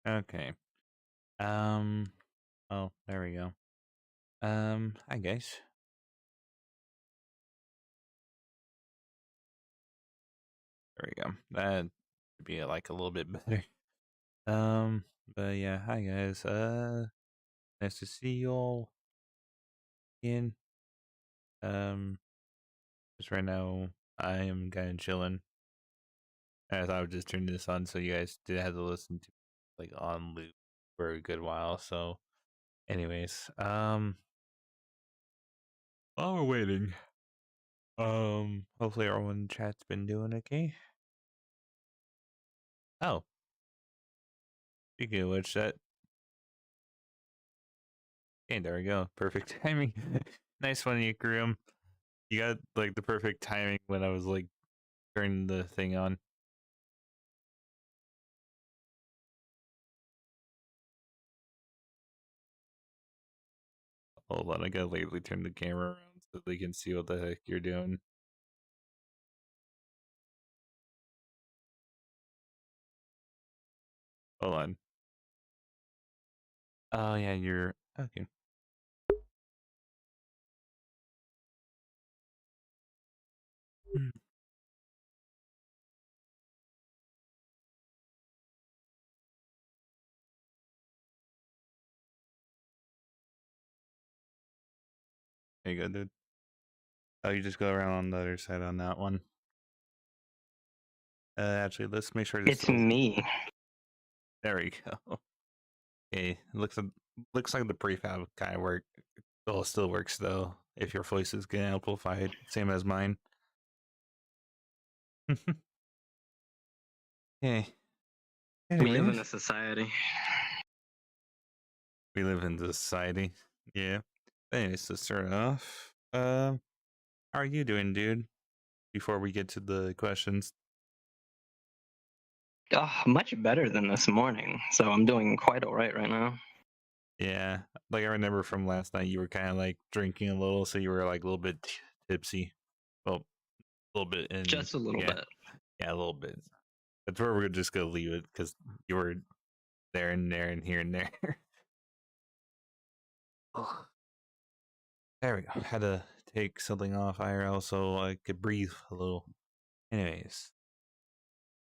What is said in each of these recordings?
Okay. Oh, there we go. Hi guys. There we go. That would be like a little bit better. But yeah, hi guys. Nice to see you all again. Just right now I am kind of chilling. I thought I would just turn this on so you guys didn't have to listen to like on loop for a good while. So, anyways, while we're waiting, hopefully everyone in chat's been doing okay. Oh, speaking of which, that okay, there we go. Perfect timing. Nice one, Ikrium. You got like the perfect timing when I was like turning the thing on. Hold on, I gotta lately turn the camera around so they can see what the heck you're doing. Hold on. Oh yeah, you're okay. There you go, dude. Oh, you just go around on the other side on that one. Actually, let's make sure this. It's me. There we go. Okay, looks like the prefab kind of work. Well, still works though. If your voice is getting amplified, same as mine. Okay. We live in Anyways, a society. we live in this society. Yeah. Anyways, to start off, how are you doing, dude? Before we get to the questions. Oh, much better than this morning. So I'm doing quite all right now. Yeah, like I remember from last night, you were kind of like drinking a little, so you were like a little bit tipsy. Well, a little bit, and Just a little yeah, bit. yeah, a little bit. That's where we're just gonna leave it because you were there and there and here and there. Oh, there we go. Had to take something off IRL so I could breathe a little. Anyways,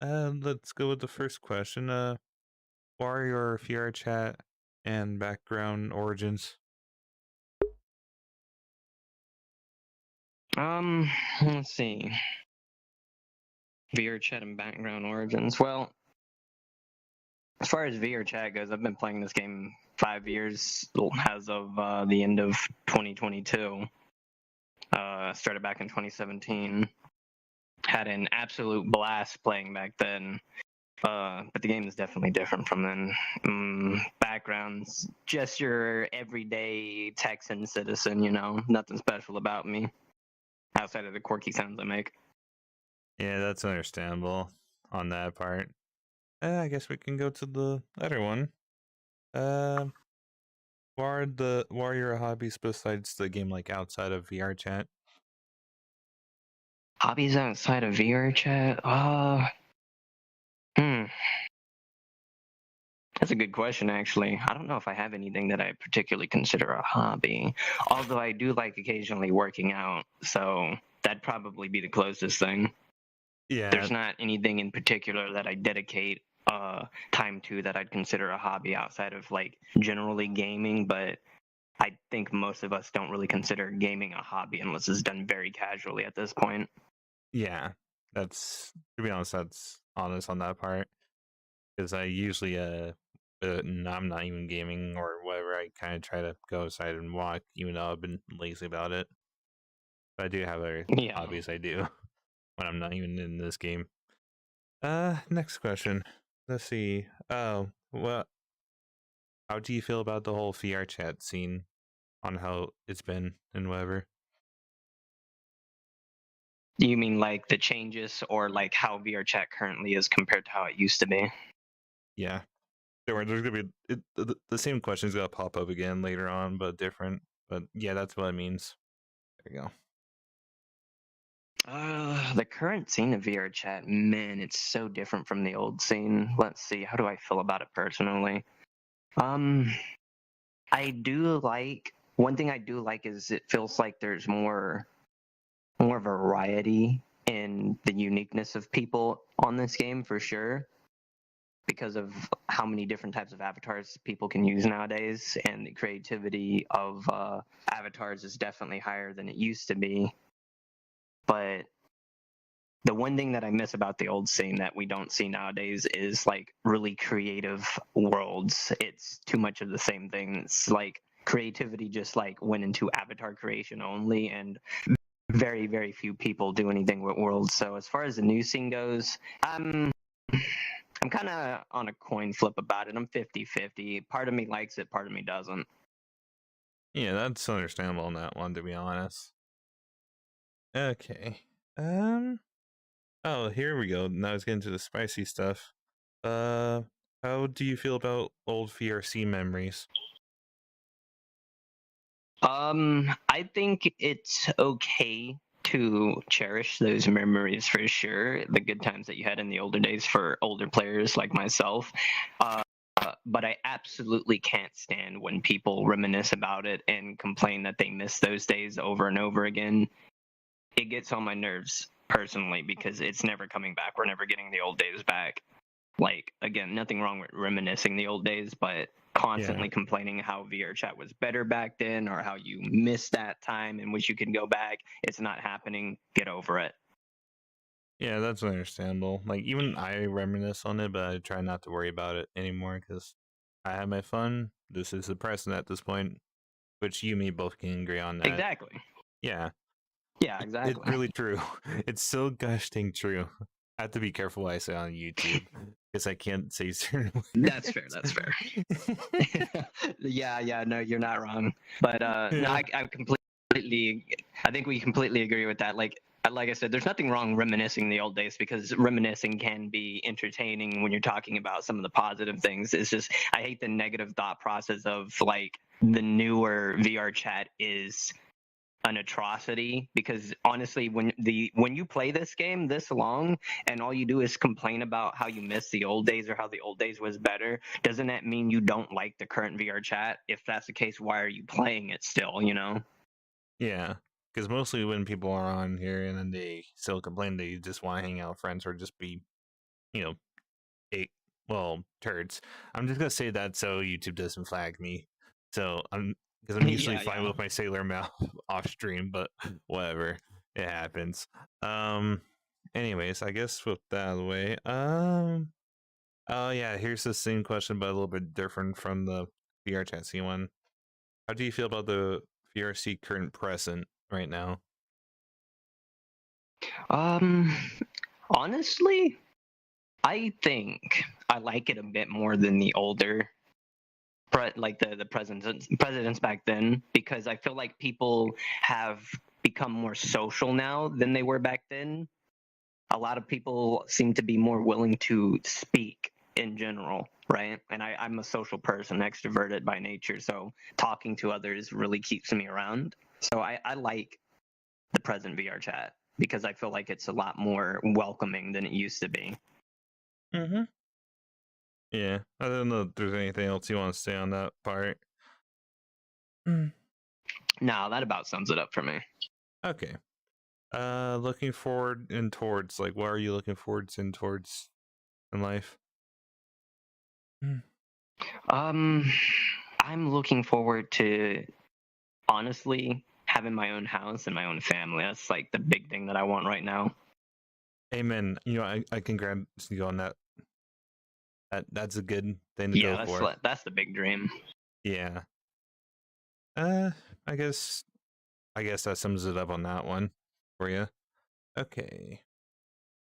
let's go with the first question. What are your VRCHAT and background origins? Let's see. VRCHAT and background origins. Well, as far as VRCHAT goes, I've been playing this game 5 years as of the end of 2022. Started back in 2017. Had an absolute blast playing back then. But the game is definitely different from then. Backgrounds, just your everyday Texan citizen, nothing special about me outside of the quirky sounds I make. Yeah, that's understandable on that part. I guess we can go to the other one. What are your hobbies besides the game, like outside of VRCHAT? Hobbies outside of VRChat? Hmm. That's a good question, actually. I don't know if I have anything that I particularly consider a hobby, although I do like occasionally working out, so that'd probably be the closest thing. Yeah, There's not anything in particular that I dedicate time to that I'd consider a hobby outside of like generally gaming, but I think most of us don't really consider gaming a hobby unless it's done very casually at this point. yeah. That's to be honest, that's honest on that part. Because I usually I'm not even gaming or whatever. I kind of try to go outside and walk, even though I've been lazy about it. But I do have other Yeah. hobbies I do when I'm not even in this game. Next question. Let's see. Oh, well, how do you feel about the whole VRCHAT scene on how it's been and whatever? You mean like the changes or like how VRChat currently is compared to how it used to be? Yeah. There's gonna be the same question's gonna pop up again later on, but different. But yeah, that's what it means. There you go. The current scene of VRCHAT, man, it's so different from the old scene. Let's see, how do I feel about it personally? I do like one thing I do like is it feels like there's more variety in the uniqueness of people on this game for sure, because of how many different types of avatars people can use nowadays, and the creativity of avatars is definitely higher than it used to be. But the one thing that I miss about the old scene that we don't see nowadays is like really creative worlds. It's too much of the same thing. It's like creativity just like went into avatar creation only, and very, very few people do anything with worlds. So as far as the new scene goes, I'm kind of on a coin flip about it. I'm 50-50. Part of me likes it, part of me doesn't. Yeah, that's understandable on that one, to be honest. Okay. Oh, here we go. Now it's getting to the spicy stuff. How do you feel about old VRC memories? I think it's okay to cherish those memories for sure. The good times that you had in the older days for older players like myself. But I absolutely can't stand when people reminisce about it and complain that they miss those days over and over again. It gets on my nerves personally because it's never coming back. We're never getting the old days back. Like, again, nothing wrong with reminiscing the old days, but constantly complaining how VRChat was better back then or how you missed that time in which you can go back. It's not happening. Get over it. Yeah, that's understandable. Like, even I reminisce on it, but I try not to worry about it anymore because I have my fun. This is the precedent at this point, which you and me both can agree on that. Exactly. Yeah. Yeah, It's exactly. really true. It's so gosh dang true. I have to be careful what I say on YouTube because I can't say certain words. That's fair. That's fair. Yeah. No, you're not wrong. But no, I completely. I think we completely agree with that. Like I said, there's nothing wrong reminiscing the old days because reminiscing can be entertaining when you're talking about some of the positive things. It's just I hate the negative thought process of like the newer VRCHAT is an atrocity, because honestly when you play this game this long and all you do is complain about how you miss the old days or how the old days was better, doesn't that mean you don't like the current VRCHAT? If that's the case, why are you playing it still, you know? Yeah, because mostly when people are on here and then they still complain they just want to hang out with friends or just be, you know, turds. I'm just gonna say that so YouTube doesn't flag me. So because I'm usually fine with my sailor mouth off stream, but whatever, it happens. Anyways, I guess with that out of the way, oh yeah, here's the same question but a little bit different from the VRChat one. How do you feel about the VRC current present right now? Honestly, I think I like it a bit more than the older like the presidents back then, because I feel like people have become more social now than they were back then. A lot of people seem to be more willing to speak in general, right? And I'm a social person, extroverted by nature, so talking to others really keeps me around. So I like the present VRChat because I feel like it's a lot more welcoming than it used to be. Mm-hmm. Yeah, I don't know if there's anything else you want to say on that part. No, that about sums it up for me. Okay. Looking forward and towards, like, what are you looking forwards and towards in life? I'm looking forward to, honestly, having my own house and my own family. That's like the big thing that I want right now. Amen. You know, I can grab you on that. That's a good thing to go for. That's the big dream. Yeah. I guess that sums it up on that one for you. Okay.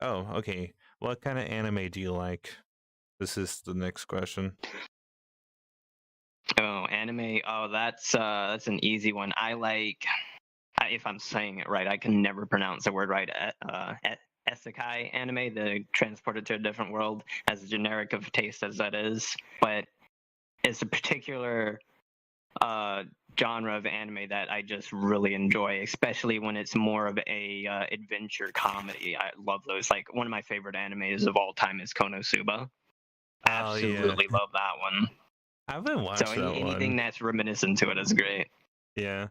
Oh, okay. What kind of anime do you like? This is the next question. Oh, anime. Oh, that's an easy one. I like, if I'm saying it right, I can never pronounce the word right. Isekai anime, the transported to a different world, as generic of taste as that is, but it's a particular genre of anime that I just really enjoy, especially when it's more of a adventure comedy. I love those. Like one of my favorite animes of all time is Konosuba. Oh yeah, Absolutely love that one. I haven't So watched that anything one. that's reminiscent to it is great. Yeah,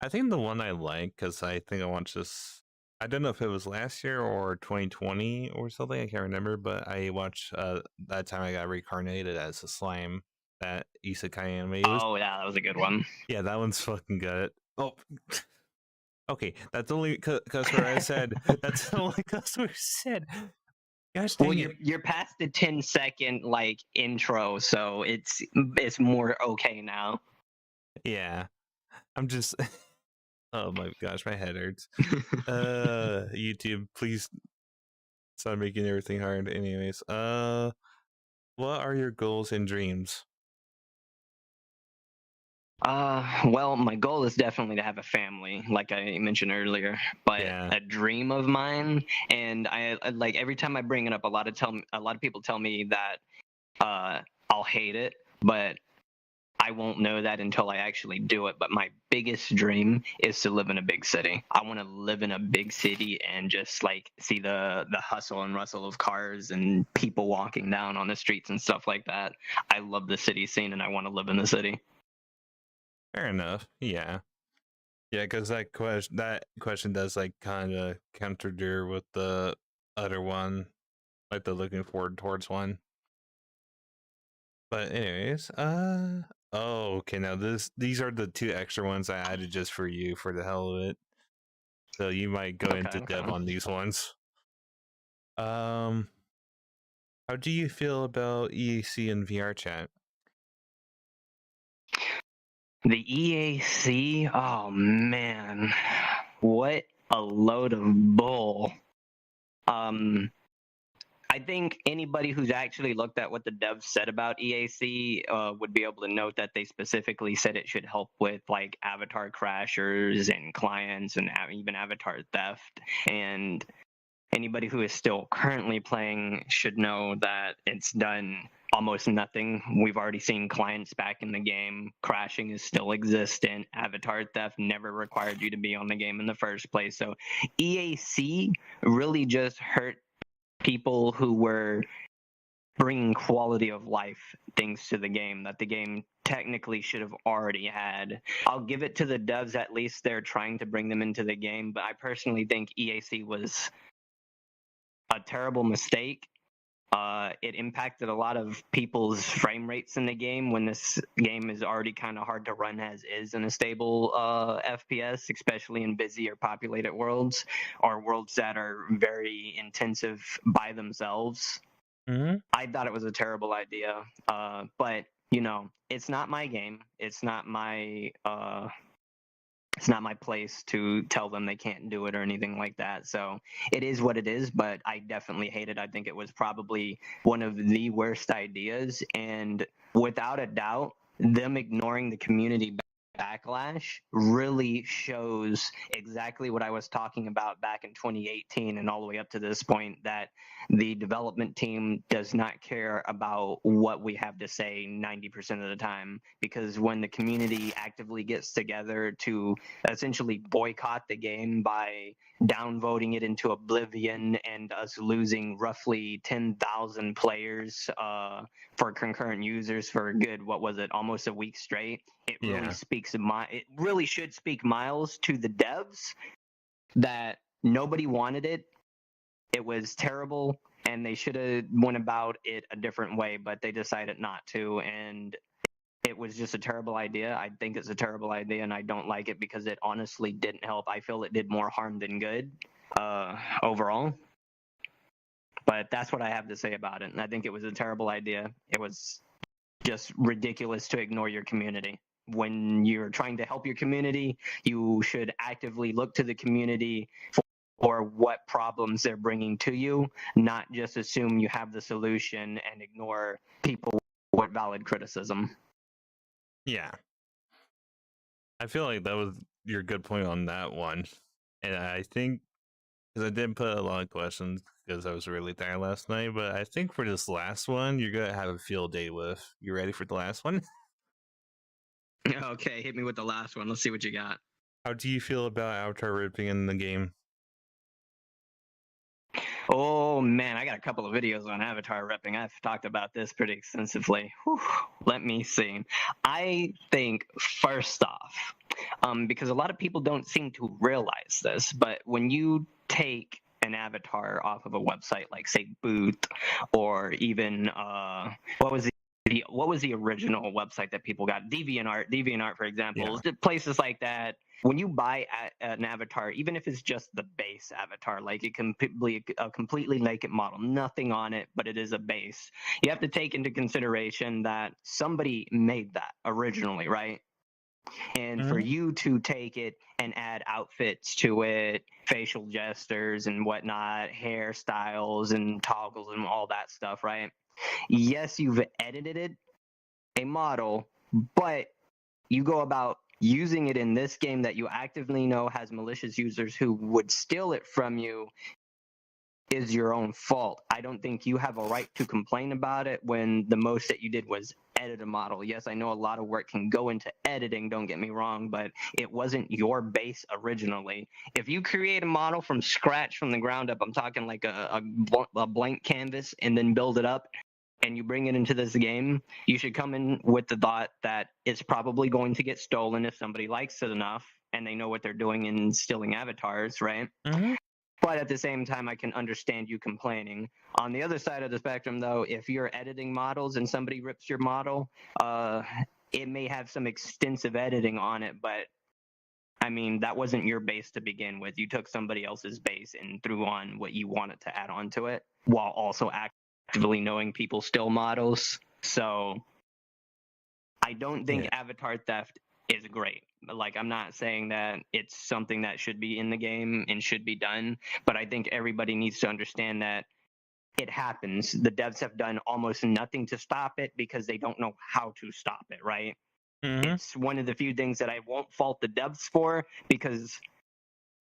I think the one I like because I think I watched this. I don't know if it was last year or 2020 or something. I can't remember, but I watched that time I got reincarnated as a slime. That isekai anime. It was Oh yeah, that was a good one. yeah, that one's fucking good. Oh, okay, that's the only customer I said. That's the only customer said. Gosh Well, dang it. you're past the 10-second like intro, so it's more okay now. Yeah, I'm just. Oh my gosh, my head hurts. YouTube, please stop making everything hard. Anyways, what are your goals and dreams? Well, my goal is definitely to have a family, like I mentioned earlier. But Yeah. a dream of mine, and I like every time I bring it up, a lot of people tell me that I'll hate it, but I won't know that until I actually do it. But my biggest dream is to live in a big city. I want to live in a big city and just like see the hustle and rustle of cars and people walking down on the streets and stuff like that. I love the city scene and I want to live in the city. Fair enough. Yeah. Yeah, because that question does like kind of contradict with the other one, like the looking forward towards one. But anyways, oh, okay. Now these are the two extra ones I added just for you for the hell of it. So you might go Okay, into depth okay. on these ones. Um, how do you feel about EAC and VRCHAT? The EAC, oh man, what a load of bull. Um, I think anybody who's actually looked at what the devs said about EAC would be able to note that they specifically said it should help with like avatar crashers and clients and even avatar theft. And anybody who is still currently playing should know that it's done almost nothing. We've already seen clients back in the game. Crashing is still existent. Avatar theft never required you to be on the game in the first place. So EAC really just hurt people who were bringing quality of life things to the game that the game technically should have already had. I'll give it to the devs, at least they're trying to bring them into the game, but I personally think EAC was a terrible mistake. It impacted a lot of people's frame rates in the game when this game is already kind of hard to run as is in a stable FPS, especially in busy or populated worlds or worlds that are very intensive by themselves. Mm-hmm. I thought it was a terrible idea, but you know, it's not my game. It's not my place to tell them they can't do it or anything like that. So it is what it is, but I definitely hate it. I think it was probably one of the worst ideas. And without a doubt, them ignoring the community backlash really shows exactly what I was talking about back in 2018 and all the way up to this point, that the development team does not care about what we have to say 90% of the time, because when the community actively gets together to essentially boycott the game by downvoting it into oblivion and us losing roughly 10,000 players for concurrent users for a good, what was it, almost a week straight, it really Yeah. speaks it really should speak miles to the devs that nobody wanted it. It was terrible, and they should have went about it a different way, but they decided not to, and it was just a terrible idea. I think it's a terrible idea, and I don't like it because it honestly didn't help. I feel it did more harm than good overall. But that's what I have to say about it. And I think it was a terrible idea. It was just ridiculous to ignore your community. When you're trying to help your community, you should actively look to the community for what problems they're bringing to you, not just assume you have the solution and ignore people with valid criticism. Yeah. I feel like that was your good point on that one. And I think, because I did put a lot of questions because I was really tired last night, but I think for this last one, you're going to have a field day with. You ready for the last one? Okay, hit me with the last one. Let's see what you got. How do you feel about avatar ripping in the game? Oh man, I got a couple of videos on avatar ripping. I've talked about this pretty extensively. Whew. Let me see. I think first off, because a lot of people don't seem to realize this, but when you take an avatar off of a website like say Booth or even what was the original website that people got? DeviantArt, for example. Yeah. Places like that. When you buy an avatar, even if it's just the base avatar, like it can be a completely naked model, nothing on it, but it is a base, you have to take into consideration that somebody made that originally, right? And for you to take it and add outfits to it, facial gestures and whatnot, hairstyles and toggles and all that stuff, right? Yes, you've edited a model, but you go about using it in this game that you actively know has malicious users who would steal it from you is your own fault. I don't think you have a right to complain about it when the most that you did was edit a model. Yes, I know a lot of work can go into editing, don't get me wrong, but it wasn't your base originally. If you create a model from scratch, from the ground up, I'm talking like a blank canvas, and then build it up, and you bring it into this game, you should come in with the thought that it's probably going to get stolen if somebody likes it enough and they know what they're doing in stealing avatars, right? But at the same time, I can understand you complaining. On the other side of the spectrum, though, if you're editing models and somebody rips your model, it may have some extensive editing on it, but I mean, that wasn't your base to begin with. You took somebody else's base and threw on what you wanted to add onto it while also actively knowing people steal models. So I don't think avatar theft is great. Like, I'm not saying that it's something that should be in the game and should be done, but I think everybody needs to understand that it happens. The devs have done almost nothing to stop it because they don't know how to stop it, right? It's one of the few things that I won't fault the devs for, because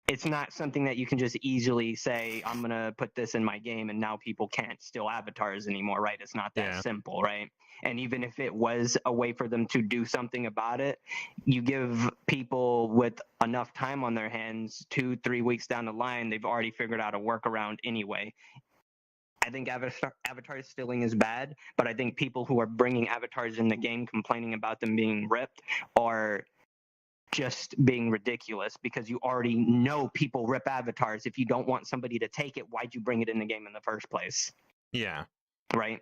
it's not something that you can just easily say, I'm going to put this in my game and now people can't steal avatars anymore, right? It's not that simple, right? And even if it was a way for them to do something about it, you give people with enough time on their hands, 2-3 weeks down the line, they've already figured out a workaround anyway. I think avatar stealing is bad, but I think people who are bringing avatars in the game complaining about them being ripped are just being ridiculous, because you already know people rip avatars. If you don't want somebody to take it, why'd you bring it in the game in the first place? Yeah. Right?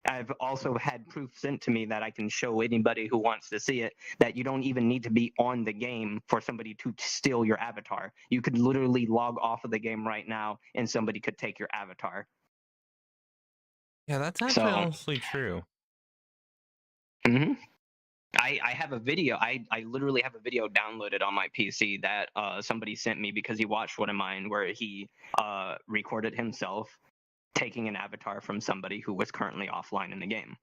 I've also had proof sent to me that I can show anybody who wants to see it, that you don't even need to be on the game for somebody to steal your avatar. You could literally log off of the game right now and somebody could take your avatar. Yeah, that's actually honestly true. I have a video. I literally have a video downloaded on my PC that somebody sent me because he watched one of mine where he recorded himself taking an avatar from somebody who was currently offline in the game.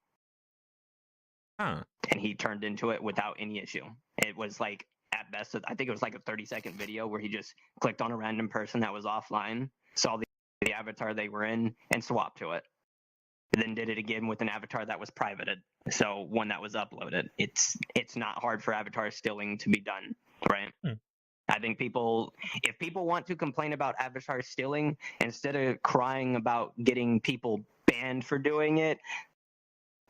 And he turned into it without any issue. It was like, at best, I think it was like a 30-second video where he just clicked on a random person that was offline, saw the avatar they were in, and swapped to it. Then did it again with an avatar that was privated, so one that was uploaded. It's not hard for avatar stealing to be done, right? I think if people want to complain about avatar stealing, instead of crying about getting people banned for doing it,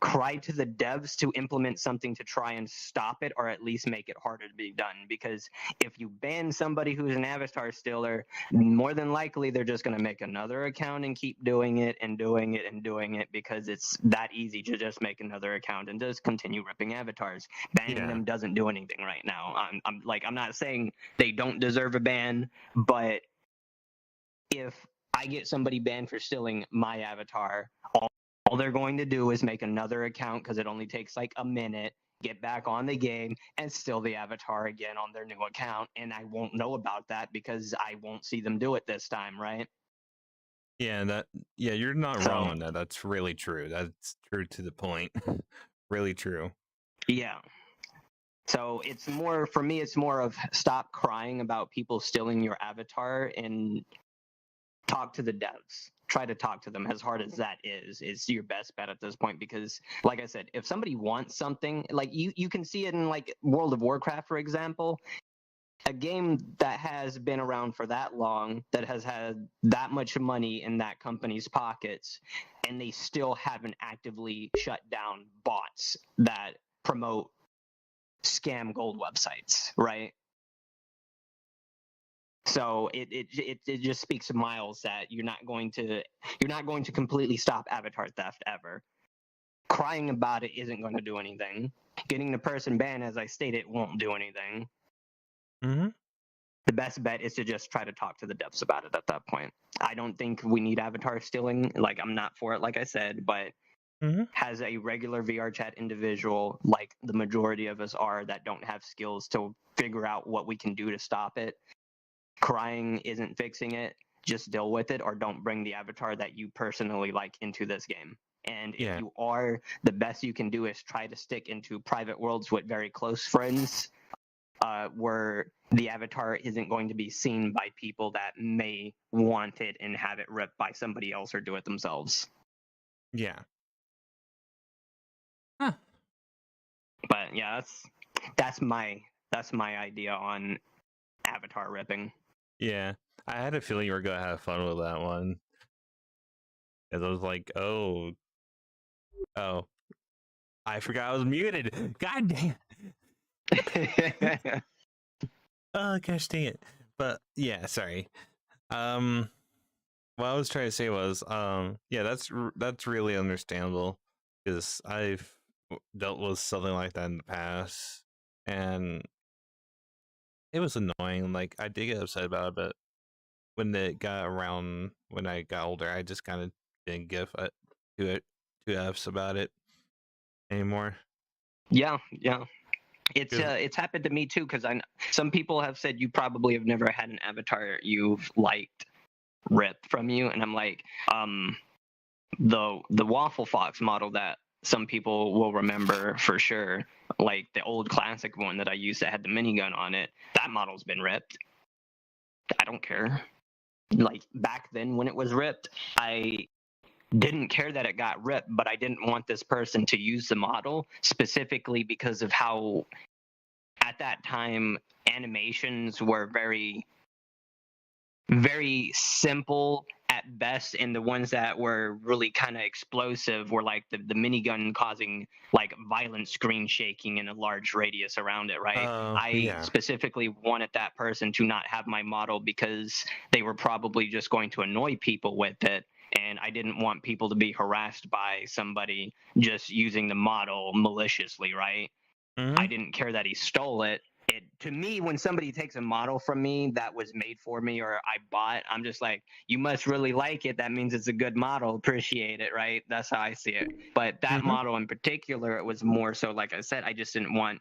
cry to the devs to implement something to try and stop it, or at least make it harder to be done. Because if you ban somebody who's an avatar stealer, more than likely they're just going to make another account and keep doing it and doing it and doing it, because it's that easy to just make another account and just continue ripping avatars. Banning them doesn't do anything right now. I'm not saying they don't deserve a ban, but if I get somebody banned for stealing my avatar, all they're going to do is make another account, because it only takes like a minute, get back on the game, and steal the avatar again on their new account. And I won't know about that because I won't see them do it this time, right? Yeah, you're not wrong on that. That's really true. That's true to the point. Really true. Yeah. So it's more, for me, it's more of stop crying about people stealing your avatar and talk to the devs. Try to talk to them. As hard as that is your best bet at this point, because like I said, if somebody wants something, like you can see it in like World of Warcraft, for example. A game that has been around for that long, that has had that much money in that company's pockets, and they still haven't actively shut down bots that promote scam gold websites, right? So it just speaks miles that you're not going to completely stop avatar theft ever. Crying about it isn't going to do anything. Getting the person banned, as I stated, won't do anything. Mm-hmm. The best bet is to just try to talk to the devs about it at that point. I don't think we need avatar stealing. Like, I'm not for it, like I said, but has a regular VRCHAT individual, like the majority of us are, that don't have skills to figure out what we can do to stop it. Crying isn't fixing it. Just deal with it, or don't bring the avatar that you personally like into this game. And if you are, the best you can do is try to stick into private worlds with very close friends, where the avatar isn't going to be seen by people that may want it and have it ripped by somebody else or do it themselves. Yeah. Huh. But yeah, that's my idea on avatar ripping. Yeah. I had a feeling you were gonna have fun with that one. Because I was like, oh, I forgot I was muted. God damn. Oh gosh dang it. But yeah, sorry. What I was trying to say was, yeah, that's really understandable, because I've dealt with something like that in the past, and it was annoying. Like, I did get upset about it, but when I got older, I just kind of didn't give two F's about it anymore. Yeah. It's happened to me too, because some people have said you probably have never had an avatar you've liked ripped from you, and I'm like, the Waffle Fox model that some people will remember for sure, like the old classic one that I used that had the minigun on it, that model's been ripped. I don't care. Like, back then when it was ripped, I didn't care that it got ripped, but I didn't want this person to use the model specifically because of how at that time animations were very, very simple at best, and the ones that were really kind of explosive were like the minigun causing like violent screen shaking in a large radius around it, right? I specifically wanted that person to not have my model because they were probably just going to annoy people with it, and I didn't want people to be harassed by somebody just using the model maliciously, right? I didn't care that he stole it. To me, when somebody takes a model from me that was made for me or I bought, I'm just like, you must really like it. That means it's a good model. Appreciate it, right? That's how I see it. But that model in particular, it was more so, like I said, I just didn't want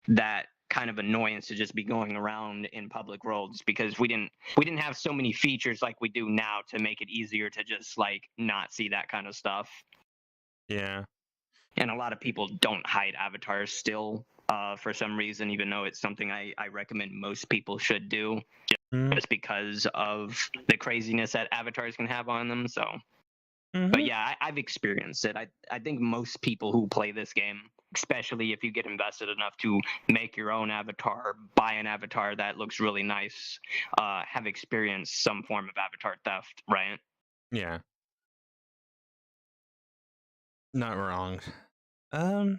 that kind of annoyance to just be going around in public roads, because we didn't have so many features like we do now to make it easier to just like not see that kind of stuff. Yeah. And a lot of people don't hide avatars still, for some reason, even though it's something I recommend most people should do, just because of the craziness that avatars can have on them. So, but yeah, I've experienced it. I think most people who play this game, especially if you get invested enough to make your own avatar, buy an avatar that looks really nice, have experienced some form of avatar theft, right? Yeah. Not wrong. I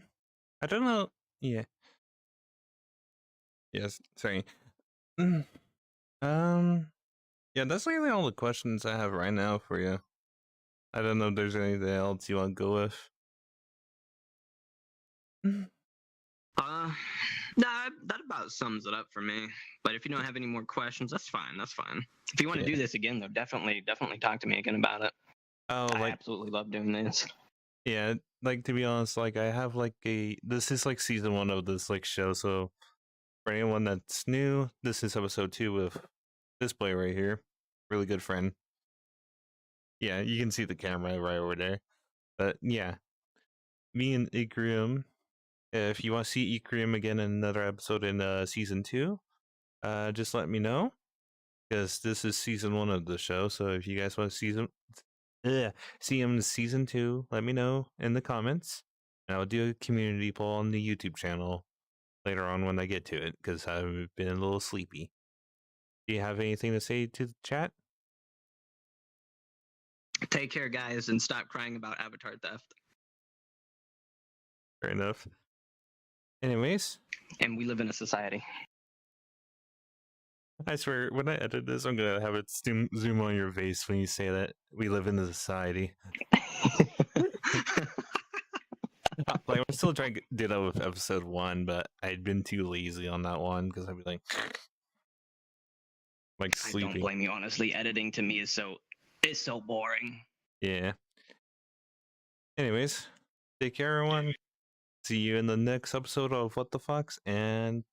don't know. Yeah. Yes. Sorry. Yeah, that's really all the questions I have right now for you. I don't know if there's anything else you want to go with. Nah, that about sums it up for me. But if you don't have any more questions, that's fine. That's fine. If you want to do this again, though, definitely talk to me again about it. Oh, I absolutely love doing this. Yeah, like, to be honest, like, I have like this is like season 1 of this like show, so for anyone that's new, this is episode 2 with this boy right here, really good friend. Yeah, you can see the camera right over there. But yeah, me and Ikrium. If you want to see Ikrium again in another episode in season 2, just let me know. because this is season 1 of the show. So if you guys want to see him in season 2, let me know in the comments, and I'll do a community poll on the YouTube channel later on when I get to it, because I've been a little sleepy. Do you have anything to say to the chat? Take care, guys, and stop crying about avatar theft. Fair enough. Anyways, And we live in a society. I swear, when I edit this, I'm gonna have it zoom on your face when you say that we live in a society. Like, I'm still trying to do that with episode 1, but I'd been too lazy on that one because I'd be like I sleeping. don't blame you, honestly. Editing to me is so boring. Yeah. Anyways, take care, everyone. See you in the next episode of What the Fox, and